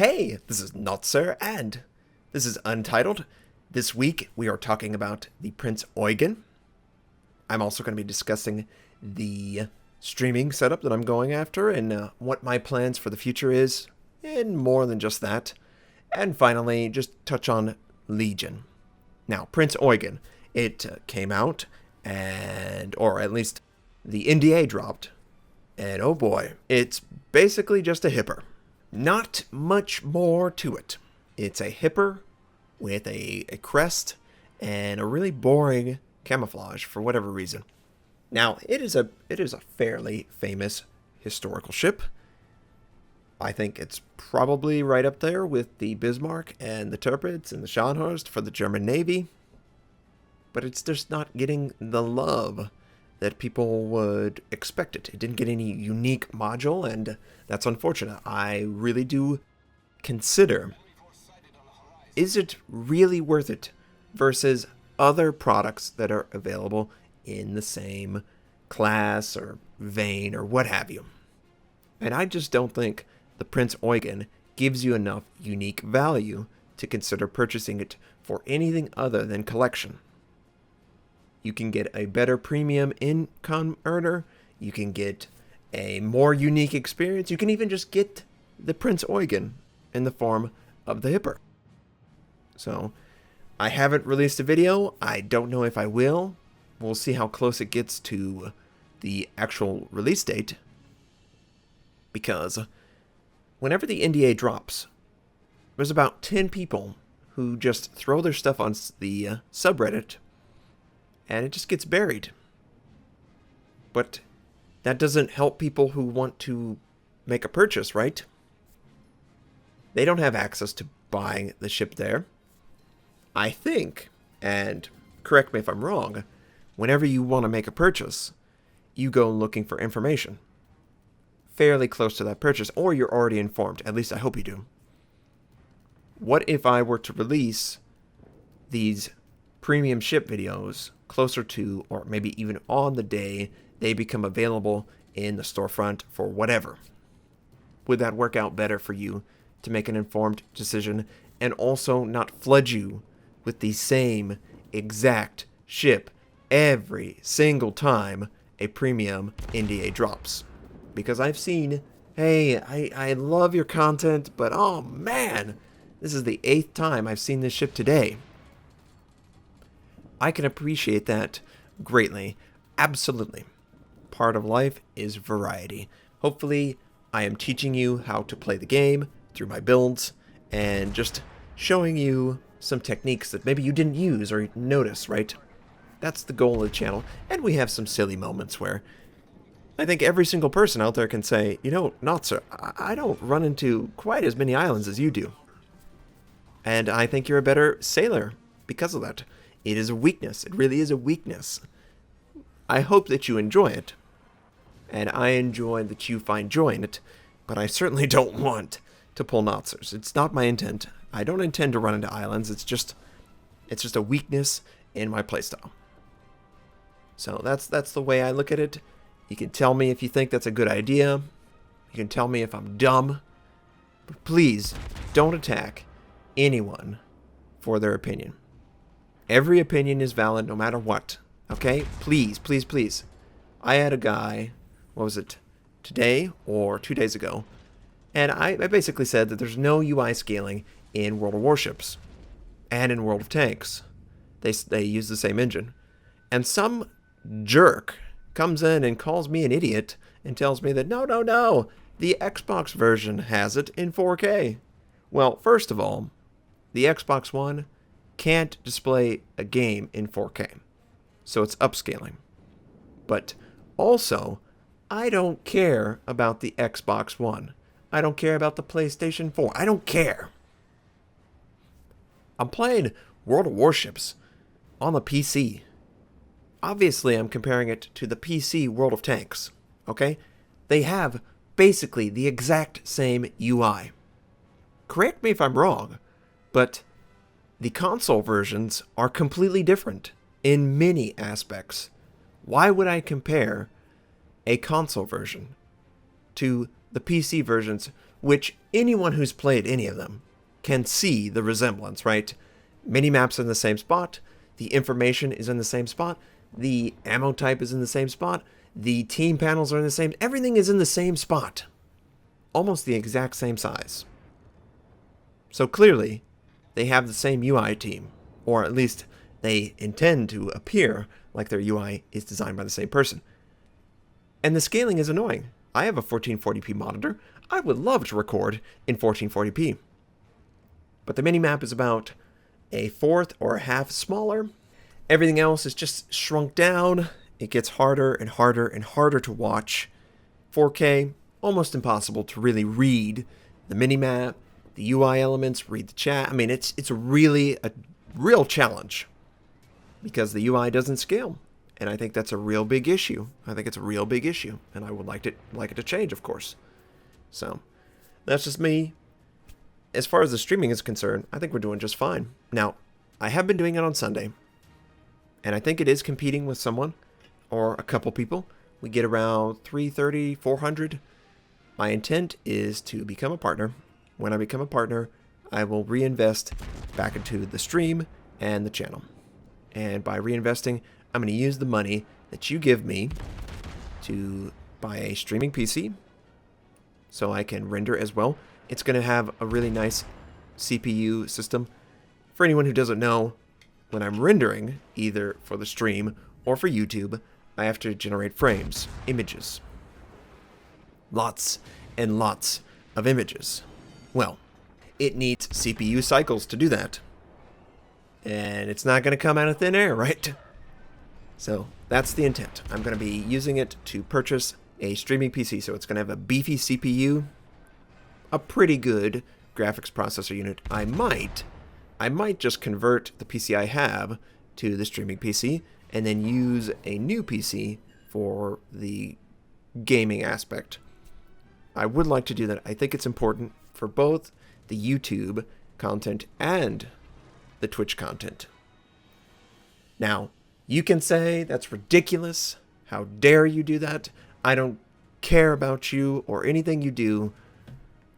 Hey, this is Notser, and this is Untitled. This week we are talking about the Prinz Eugen. I'm also going to be discussing the streaming setup that I'm going after and what my plans for the future is, and more than just that. And finally, just touch on Legion. Now, Prinz Eugen, it came out, or at least the NDA dropped, and oh boy, it's basically just a hipper. Not much more to it. It's a hipper with a crest and a really boring camouflage for whatever reason. Now, it is a fairly famous historical ship. I think it's probably right up there with the Bismarck and the Tirpitz and the Scharnhorst for the German Navy. But it's just not getting the love that people would expect it. It didn't get any unique module, and that's unfortunate. I really do consider, is it really worth it versus other products that are available in the same class or vein or what have you? And I just don't think the Prinz Eugen gives you enough unique value to consider purchasing it for anything other than collection. You can get a better premium income earner. You can get a more unique experience. You can even just get the Prinz Eugen in the form of the hipper. So, I haven't released a video. I don't know if I will. We'll see how close it gets to the actual release date. Because whenever the NDA drops, there's about 10 people who just throw their stuff on the subreddit, and it just gets buried. But that doesn't help people who want to make a purchase, right? They don't have access to buying the ship there. I think, and correct me if I'm wrong, whenever you want to make a purchase, you go looking for information fairly close to that purchase, or you're already informed. At least I hope you do. What if I were to release these premium ship videos closer to, or maybe even on the day they become available in the storefront for whatever? Would that work out better for you to make an informed decision and also not flood you with the same exact ship every single time a premium NDA drops? Because I've seen, hey, I love your content, but oh man, this is the 8th time I've seen this ship today. I can appreciate that greatly. Absolutely. Part of life is variety. Hopefully, I am teaching you how to play the game through my builds and just showing you some techniques that maybe you didn't use or notice, right? That's the goal of the channel. And we have some silly moments where I think every single person out there can say, you know, Notser, I don't run into quite as many islands as you do. And I think you're a better sailor because of that. It is a weakness. It really is a weakness. I hope that you enjoy it. And I enjoy that you find joy in it. But I certainly don't want to pull Notsers. It's not my intent. I don't intend to run into islands. It's just a weakness in my playstyle. So that's the way I look at it. You can tell me if you think that's a good idea. You can tell me if I'm dumb. But please don't attack anyone for their opinion. Every opinion is valid no matter what. Okay? Please, please, please. I had a guy, what was it, today or 2 days ago, and I basically said that there's no UI scaling in World of Warships and in World of Tanks. They use the same engine. And some jerk comes in and calls me an idiot and tells me that no, the Xbox version has it in 4K. Well, first of all, the Xbox One can't display a game in 4K, so it's upscaling. But also, I don't care about the Xbox One. I don't care about the PlayStation 4. I don't care. I'm playing World of Warships on the PC. Obviously, I'm comparing it to the PC World of Tanks, okay? They have basically the exact same UI. Correct me if I'm wrong, but the console versions are completely different in many aspects. Why would I compare a console version to the PC versions, which anyone who's played any of them can see the resemblance, right? Mini-maps in the same spot, the information is in the same spot, the ammo type is in the same spot, the team panels are in the same, everything is in the same spot. Almost the exact same size. So clearly, they have the same UI team, or at least they intend to appear like their UI is designed by the same person. And the scaling is annoying. I have a 1440p monitor. I would love to record in 1440p. But the minimap is about a fourth or a half smaller. Everything else is just shrunk down. It gets harder and harder and harder to watch. 4K, almost impossible to really read the minimap, the UI elements, read the chat. I mean, it's really a real challenge because the UI doesn't scale. And I think that's a real big issue. I think it's a real big issue. And I would like it to change, of course. So, that's just me. As far as the streaming is concerned, I think we're doing just fine. Now, I have been doing it on Sunday. And I think it is competing with someone or a couple people. We get around 330, 400. My intent is to become a partner. When I become a partner, I will reinvest back into the stream and the channel. And by reinvesting, I'm going to use the money that you give me to buy a streaming PC so I can render as well. It's going to have a really nice CPU system. For anyone who doesn't know, when I'm rendering, either for the stream or for YouTube, I have to generate frames, images. Lots and lots of images. Well, it needs CPU cycles to do that. And it's not going to come out of thin air, right? So that's the intent. I'm going to be using it to purchase a streaming PC. So it's going to have a beefy CPU, a pretty good graphics processor unit. I might just convert the PC I have to the streaming PC and then use a new PC for the gaming aspect. I would like to do that. I think it's important for both the YouTube content and the Twitch content. Now, you can say that's ridiculous. How dare you do that? I don't care about you or anything you do.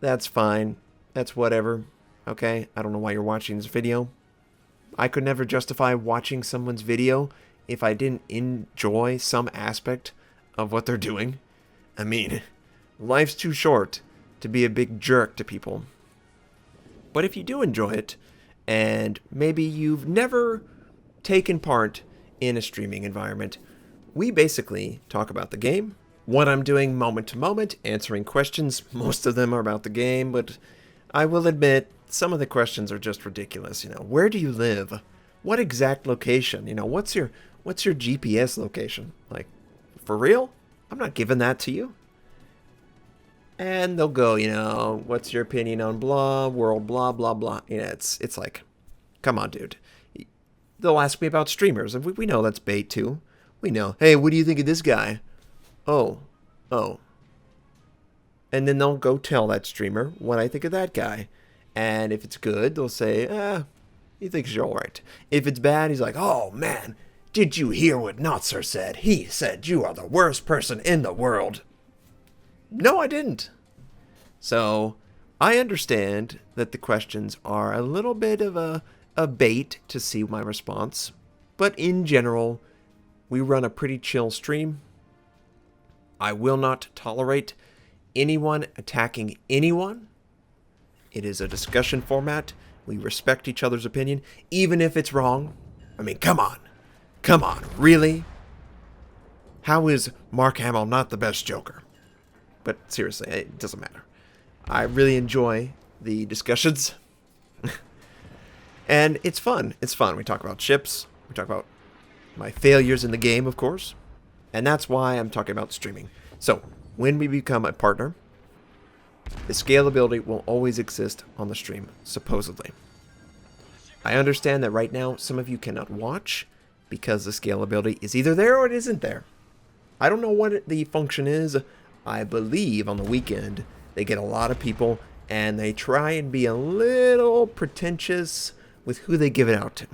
That's fine. That's whatever. Okay? I don't know why you're watching this video. I could never justify watching someone's video if I didn't enjoy some aspect of what they're doing. I mean, life's too short to be a big jerk to people. But if you do enjoy it, and maybe you've never taken part in a streaming environment, we basically talk about the game, what I'm doing moment to moment, answering questions. Most of them are about the game, but I will admit some of the questions are just ridiculous. You know, where do you live? What exact location? You know, what's your GPS location? Like, for real? I'm not giving that to you. And they'll go, you know, what's your opinion on blah, world, blah, blah, blah. You know, it's like, come on, dude. They'll ask me about streamers, and we know that's bait, too. We know, hey, what do you think of this guy? Oh. And then they'll go tell that streamer what I think of that guy. And if it's good, they'll say, he thinks you're alright. If it's bad, he's like, oh, man, did you hear what Notser said? He said you are the worst person in the world. No, I didn't. So, I understand that the questions are a little bit of a bait to see my response. But in general, we run a pretty chill stream. I will not tolerate anyone attacking anyone. It is a discussion format. We respect each other's opinion, even if it's wrong. I mean, come on. Come on, really? How is Mark Hamill not the best Joker? But seriously, it doesn't matter. I really enjoy the discussions. And it's fun. It's fun. We talk about ships. We talk about my failures in the game, of course. And that's why I'm talking about streaming. So, when we become a partner, the scalability will always exist on the stream, supposedly. I understand that right now, some of you cannot watch because the scalability is either there or it isn't there. I don't know what the function is. I believe on the weekend they get a lot of people and they try and be a little pretentious with who they give it out to.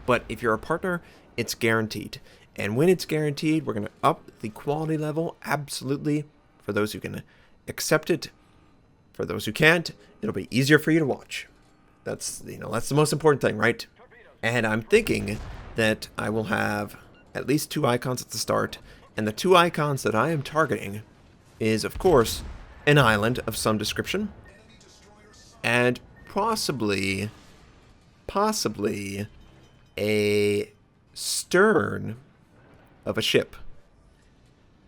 But if you're a partner, it's guaranteed. And when it's guaranteed, we're going to up the quality level, absolutely, for those who can accept it. For those who can't, it'll be easier for you to watch. That's the most important thing, right? And I'm thinking that I will have at least 2 icons at the start, and the 2 icons that I am targeting is, of course, an island of some description, and possibly a stern of a ship.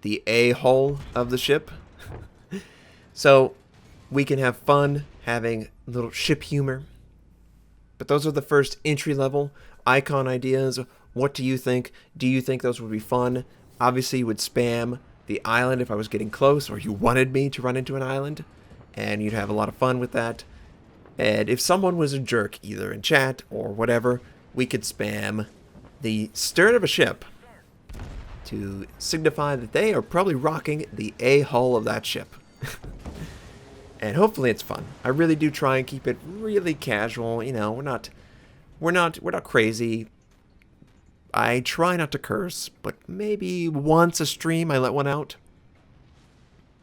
The A-hull of the ship. So we can have fun having a little ship humor. But those are the first entry-level icon ideas. What do you think? Do you think those would be fun? Obviously, you would spam the island if I was getting close, or you wanted me to run into an island, and you'd have a lot of fun with that. And if someone was a jerk, either in chat or whatever, we could spam the stern of a ship to signify that they are probably rocking the A-hull of that ship. And hopefully it's fun. I really do try and keep it really casual. You know, we're not crazy. I try not to curse, but maybe once a stream I let one out.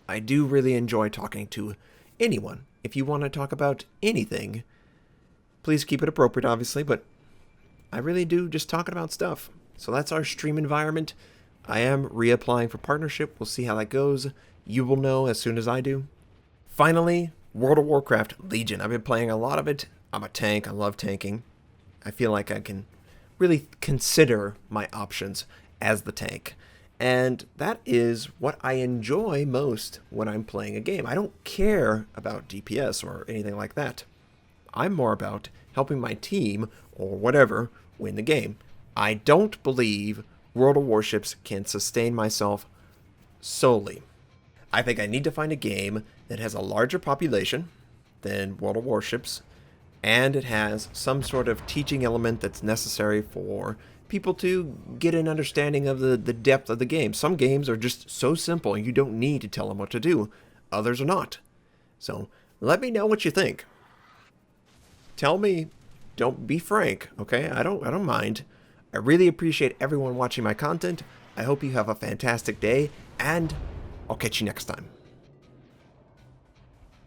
I do really enjoy talking to anyone. If you want to talk about anything, please keep it appropriate, obviously, but I really do just talking about stuff. So that's our stream environment. I am reapplying for partnership. We'll see how that goes. You will know as soon as I do. Finally, World of Warcraft Legion. I've been playing a lot of it. I'm a tank. I love tanking. I feel like I can really consider my options as the tank. And that is what I enjoy most when I'm playing a game. I don't care about DPS or anything like that. I'm more about helping my team, or whatever, win the game. I don't believe World of Warships can sustain myself solely. I think I need to find a game that has a larger population than World of Warships, and it has some sort of teaching element that's necessary for people to get an understanding of the depth of the game. Some games are just so simple you don't need to tell them what to do. Others are not. So let me know what you think. Tell me, don't be frank, okay? I don't mind. I really appreciate everyone watching my content. I hope you have a fantastic day, and I'll catch you next time.